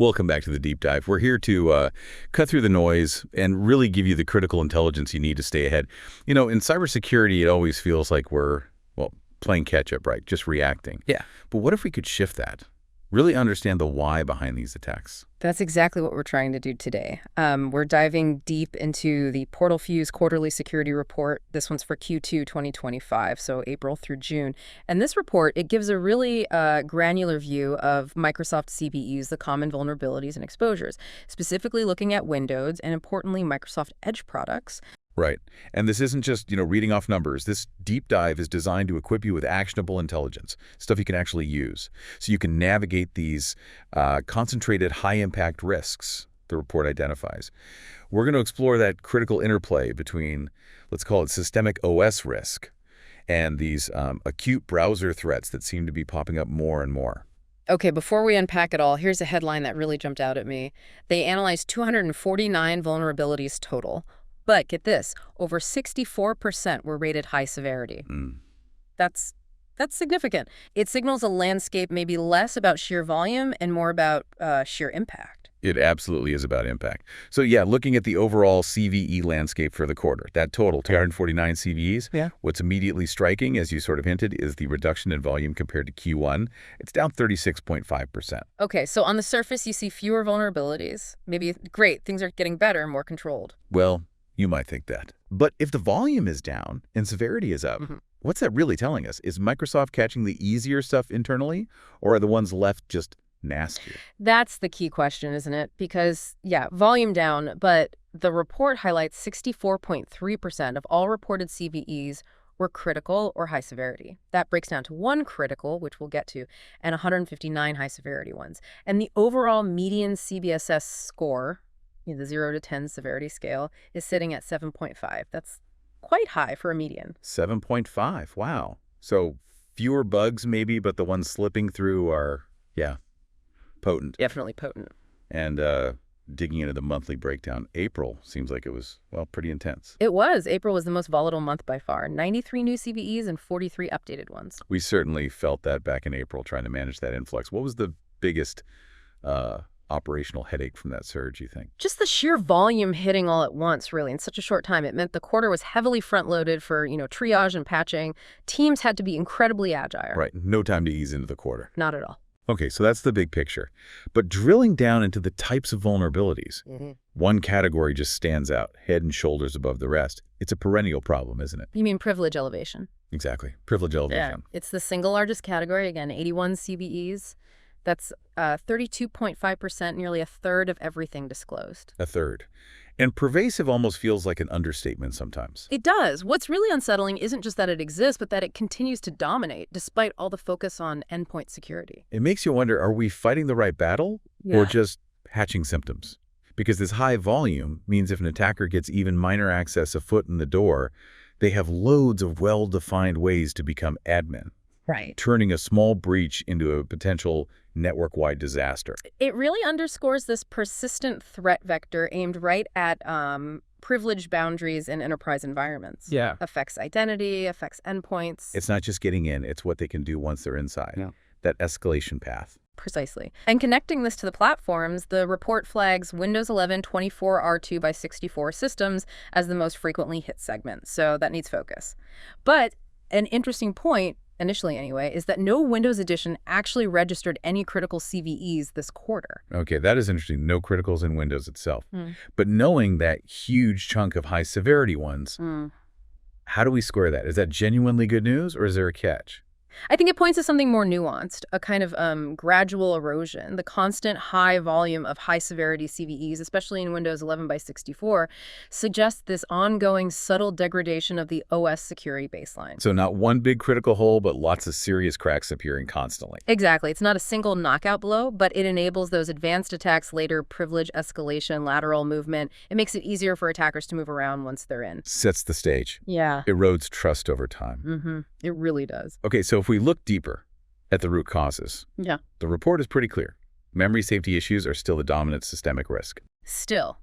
Welcome back to the deep dive. We're here to cut through the noise and really give you the critical intelligence you need to stay ahead. You know, in cybersecurity, it always feels like we're, well, playing catch-up, right? Just reacting. Yeah. But what if we could shift that? Really understand the why behind these attacks. That's exactly what we're trying to do today. We're diving deep into the PortalFuse quarterly security report. This one's for Q2 2025, so April through June. And this report, it gives a really granular view of Microsoft CVEs, the common vulnerabilities and exposures, specifically looking at Windows and, importantly, Microsoft Edge products. Right. And this isn't just, reading off numbers. This deep dive is designed to equip you with actionable intelligence, stuff you can actually use, so you can navigate these concentrated high-impact risks the report identifies. We're going to explore that critical interplay between, let's call it systemic OS risk, and these acute browser threats that seem to be popping up more and more. Okay, before we unpack it all, here's a headline that really jumped out at me. They analyzed 249 vulnerabilities total. But get this, over 64% were rated high severity. That's significant. It signals a landscape maybe less about sheer volume and more about sheer impact. It absolutely is about impact. So yeah, looking at the overall CVE landscape for the quarter, that total, 249 CVEs, what's immediately striking, as you sort of hinted, is the reduction in volume compared to Q1. It's down 36.5%. Okay, so on the surface, you see fewer vulnerabilities. Maybe, great, things are getting better, more controlled. Well, you might think that. But if the volume is down and severity is up, what's that really telling us? Is Microsoft catching the easier stuff internally, or are the ones left just nastier? That's the key question, isn't it? Because, yeah, volume down, but the report highlights 64.3% of all reported CVEs were critical or high severity. That breaks down to 1 critical, which we'll get to, and 159 high severity ones. And the overall median CVSS score, the 0 to 10 severity scale, is sitting at 7.5. That's quite high for a median. 7.5, wow. So fewer bugs maybe, but the ones slipping through are, potent. Definitely potent. And digging into the monthly breakdown, April seems like it was, well, pretty intense. It was. April was the most volatile month by far. 93 new CVEs and 43 updated ones. We certainly felt that back in April, trying to manage that influx. What was the biggest operational headache from that surge, you think? Just the sheer volume hitting all at once, really, in such a short time. It meant the quarter was heavily front-loaded for, triage and patching. Teams had to be incredibly agile. Right. No time to ease into the quarter. Not at all. Okay, so that's the big picture. But drilling down into the types of vulnerabilities, one category just stands out, head and shoulders above the rest. It's a perennial problem, isn't it? You mean privilege elevation? Exactly. Privilege elevation. Yeah. It's the single largest category, again, 81 CVEs. That's 32.5%, nearly a third of everything disclosed. A third. And pervasive almost feels like an understatement sometimes. It does. What's really unsettling isn't just that it exists, but that it continues to dominate, despite all the focus on endpoint security. It makes you wonder, are we fighting the right battle or just patching symptoms? Because this high volume means if an attacker gets even minor access a foot in the door, they have loads of well-defined ways to become admin. Right. Turning a small breach into a potential network-wide disaster. It really underscores this persistent threat vector aimed right at privilege boundaries in enterprise environments. Yeah. Affects identity, affects endpoints. It's not just getting in, it's what they can do once they're inside. Yeah. That escalation path. Precisely. And connecting this to the platforms, the report flags Windows 11 24R2 by 64 systems as the most frequently hit segment. So that needs focus. But an interesting point, initially anyway, is that no Windows edition actually registered any critical CVEs this quarter. Okay, that is interesting. No criticals in Windows itself. But knowing that huge chunk of high severity ones, how do we square that? Is that genuinely good news or is there a catch? I think it points to something more nuanced, a kind of gradual erosion. The constant high volume of high-severity CVEs, especially in Windows 11 by 64, suggests this ongoing subtle degradation of the OS security baseline. So not one big critical hole, but lots of serious cracks appearing constantly. Exactly. It's not a single knockout blow, but it enables those advanced attacks later, privilege escalation, lateral movement. It makes it easier for attackers to move around once they're in. Sets the stage. Yeah. Erodes trust over time. It really does. Okay, so if we look deeper at the root causes, the report is pretty clear. Memory safety issues are still the dominant systemic risk. Still,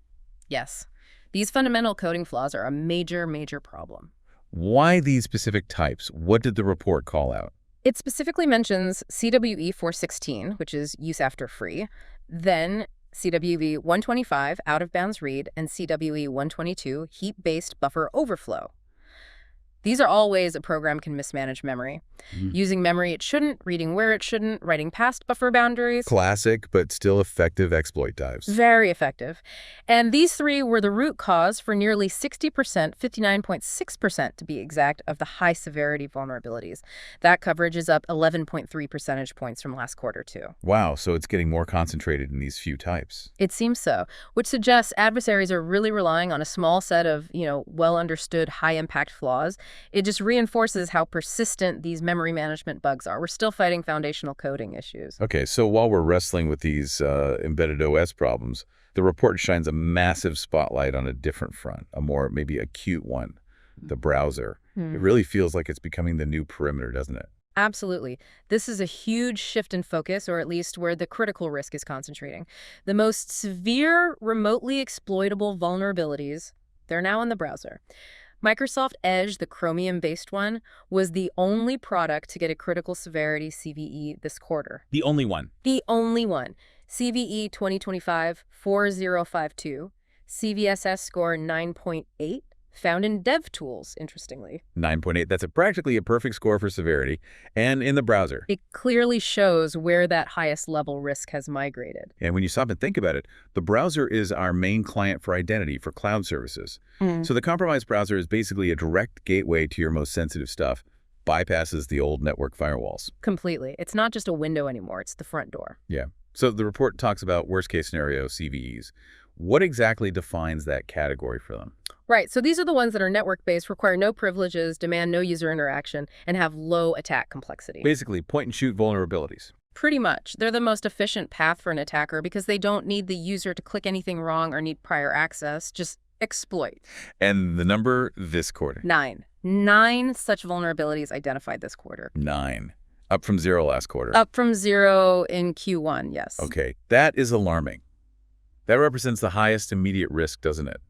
yes. These fundamental coding flaws are a major, major problem. Why these specific types? What did the report call out? It specifically mentions CWE 416, which is use after free. Then CWE 125, out-of-bounds read, and CWE 122, heap-based buffer overflow. These are all ways a program can mismanage memory. Using memory it shouldn't, reading where it shouldn't, writing past buffer boundaries. Classic, but still effective exploit dives. Very effective. And these three were the root cause for nearly 60%, 59.6% to be exact, of the high-severity vulnerabilities. That coverage is up 11.3 percentage points from last quarter, too. Wow, so it's getting more concentrated in these few types. It seems so, which suggests adversaries are really relying on a small set of, well-understood high-impact flaws. It just reinforces how persistent these memory management bugs are. We're still fighting foundational coding issues. Okay, so while we're wrestling with these embedded OS problems, the report shines a massive spotlight on a different front, a more maybe acute one, the browser. It really feels like it's becoming the new perimeter, doesn't it? Absolutely. This is a huge shift in focus, or at least where the critical risk is concentrating. The most severe, remotely exploitable vulnerabilities, they're now in the browser. Microsoft Edge, the Chromium-based one, was the only product to get a critical severity CVE this quarter. The only one. The only one. CVE 2025-4052, CVSS score 9.8, found in DevTools, interestingly. 9.8, that's practically a perfect score for severity, and in the browser. It clearly shows where that highest level risk has migrated. And when you stop and think about it, the browser is our main client for identity for cloud services. So the compromised browser is basically a direct gateway to your most sensitive stuff, bypasses the old network firewalls. Completely. It's not just a window anymore, it's the front door. Yeah. So the report talks about worst-case scenario CVEs. What exactly defines that category for them? Right, so these are the ones that are network-based, require no privileges, demand no user interaction, and have low attack complexity. Basically, point-and-shoot vulnerabilities. Pretty much. They're the most efficient path for an attacker because they don't need the user to click anything wrong or need prior access, just exploit. And the number this quarter? 9. 9 such vulnerabilities identified this quarter. 9. Up from 0 last quarter. Up from 0 in Q1, yes. Okay, that is alarming. That represents the highest immediate risk, doesn't it?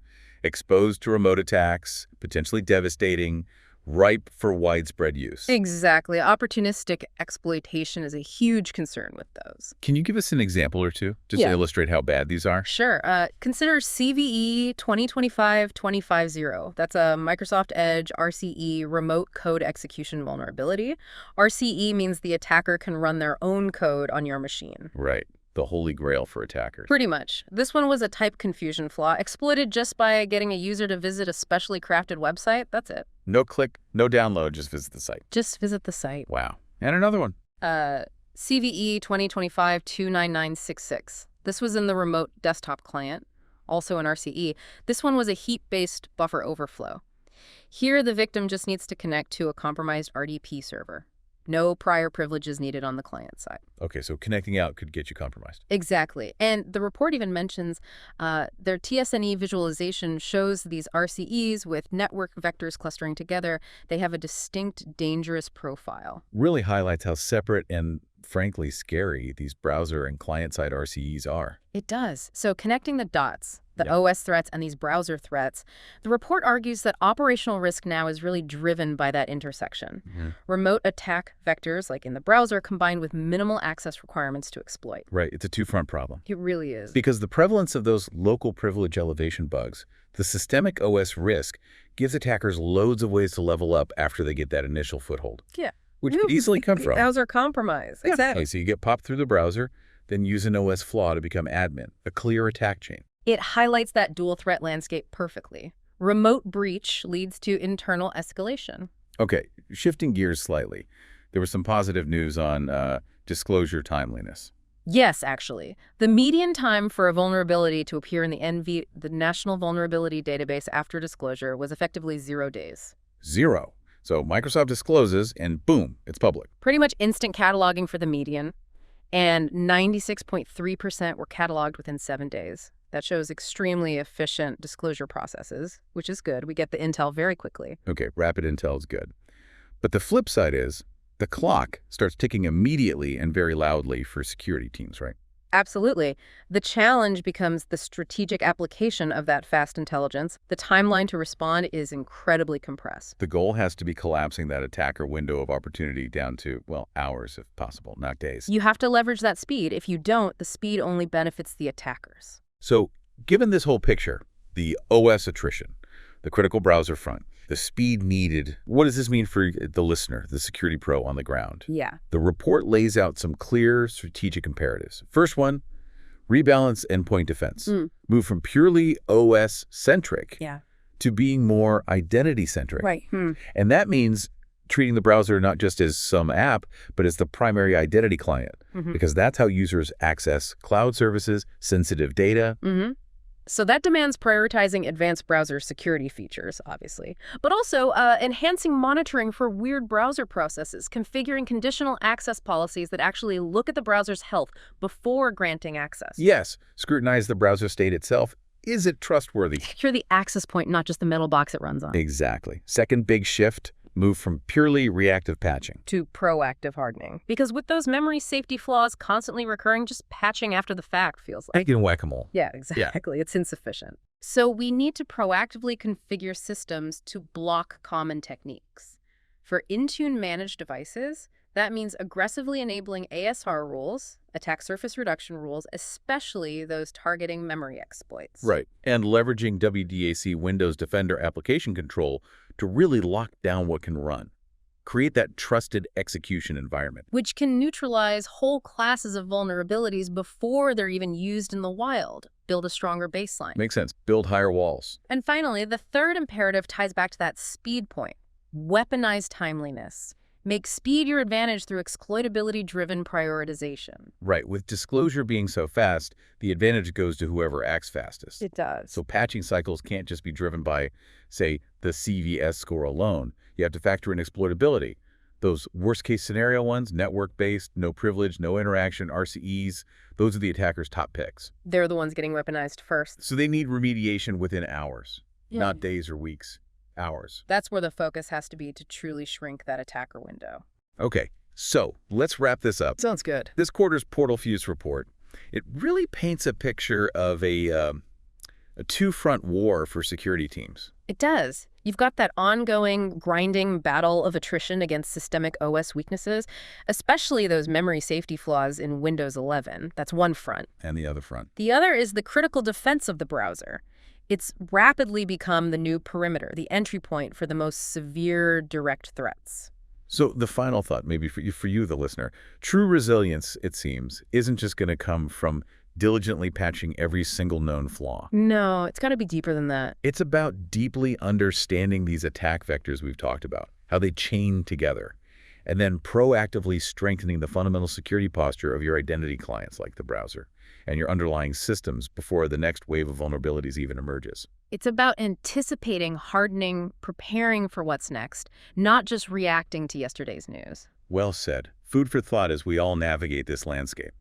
Exposed to remote attacks, potentially devastating, ripe for widespread use. Exactly. Opportunistic exploitation is a huge concern with those. Can you give us an example or two, just to illustrate how bad these are? Sure. Consider CVE 2025-250. That's a Microsoft Edge RCE remote code execution vulnerability. RCE means the attacker can run their own code on your machine. Right. The holy grail for attackers. Pretty much. This one was a type confusion flaw, exploited just by getting a user to visit a specially crafted website. That's it. No click, no download, just visit the site. Just visit the site. Wow. And another one. CVE 2025-29966. This was in the remote desktop client, also an RCE. This one was a heap-based buffer overflow. Here, the victim just needs to connect to a compromised RDP server. No prior privileges needed on the client side. Okay, so connecting out could get you compromised. Exactly. And the report even mentions their TSNE visualization shows these RCEs with network vectors clustering together. They have a distinct dangerous profile. Really highlights how separate and, frankly, scary these browser and client-side RCEs are. It does. So connecting the dots, the OS threats and these browser threats, the report argues that operational risk now is really driven by that intersection. Remote attack vectors, like in the browser, combined with minimal access requirements to exploit. Right. It's a two-front problem. It really is. Because the prevalence of those local privilege elevation bugs, the systemic OS risk, gives attackers loads of ways to level up after they get that initial foothold. Yeah. Which could easily come from. Browser compromise. Yeah. Exactly. So you get popped through the browser, then use an OS flaw to become admin, a clear attack chain. It highlights that dual threat landscape perfectly. Remote breach leads to internal escalation. Okay, shifting gears slightly. There was some positive news on disclosure timeliness. Yes, actually. The median time for a vulnerability to appear in the National Vulnerability Database after disclosure was effectively 0 days. 0. So Microsoft discloses, and boom, it's public. Pretty much instant cataloging for the median, and 96.3% were cataloged within 7 days. That shows extremely efficient disclosure processes, which is good. We get the intel very quickly. Okay, rapid intel is good. But the flip side is the clock starts ticking immediately and very loudly for security teams, right? Absolutely. The challenge becomes the strategic application of that fast intelligence. The timeline to respond is incredibly compressed. The goal has to be collapsing that attacker window of opportunity down to, well, hours if possible, not days. You have to leverage that speed. If you don't, the speed only benefits the attackers. So, given this whole picture, the OS attrition, the critical browser front, the speed needed, what does this mean for the listener, the security pro on the ground? Yeah. The report lays out some clear strategic imperatives. First one, rebalance endpoint defense. Move from purely OS-centric to being more identity-centric. Right. And that means treating the browser not just as some app, but as the primary identity client, because that's how users access cloud services, sensitive data. So that demands prioritizing advanced browser security features, obviously, but also enhancing monitoring for weird browser processes, configuring conditional access policies that actually look at the browser's health before granting access. Yes, scrutinize the browser state itself. Is it trustworthy? You're the access point, not just the metal box it runs on. Exactly. Second big shift, move from purely reactive patching to proactive hardening. Because with those memory safety flaws constantly recurring, just patching after the fact feels like... and whack-a-mole. Yeah, exactly. Yeah. It's insufficient. So we need to proactively configure systems to block common techniques. For Intune managed devices, that means aggressively enabling ASR rules, attack surface reduction rules, especially those targeting memory exploits. Right. And leveraging WDAC Windows Defender application control to really lock down what can run. Create that trusted execution environment. Which can neutralize whole classes of vulnerabilities before they're even used in the wild. Build a stronger baseline. Makes sense. Build higher walls. And finally, the third imperative ties back to that speed point. Weaponize timeliness. Make speed your advantage through exploitability-driven prioritization. Right. With disclosure being so fast, the advantage goes to whoever acts fastest. It does. So patching cycles can't just be driven by, say, the CVS score alone. You have to factor in exploitability. Those worst-case scenario ones, network-based, no privilege, no interaction, RCEs, those are the attacker's top picks. They're the ones getting weaponized first. So they need remediation within hours, not days or weeks. Hours. That's where the focus has to be to truly shrink that attacker window. Okay, so let's wrap this up. Sounds good. This quarter's PortalFuse report, it really paints a picture of a two-front war for security teams. It does. You've got that ongoing, grinding battle of attrition against systemic OS weaknesses, especially those memory safety flaws in Windows 11. That's one front. And the other front. The other is the critical defense of the browser. It's rapidly become the new perimeter, the entry point for the most severe direct threats. So the final thought, maybe for you, the listener, true resilience, it seems, isn't just going to come from diligently patching every single known flaw. No, it's got to be deeper than that. It's about deeply understanding these attack vectors we've talked about, how they chain together, and then proactively strengthening the fundamental security posture of your identity clients like the browser and your underlying systems before the next wave of vulnerabilities even emerges. It's about anticipating, hardening, preparing for what's next, not just reacting to yesterday's news. Well said. Food for thought as we all navigate this landscape.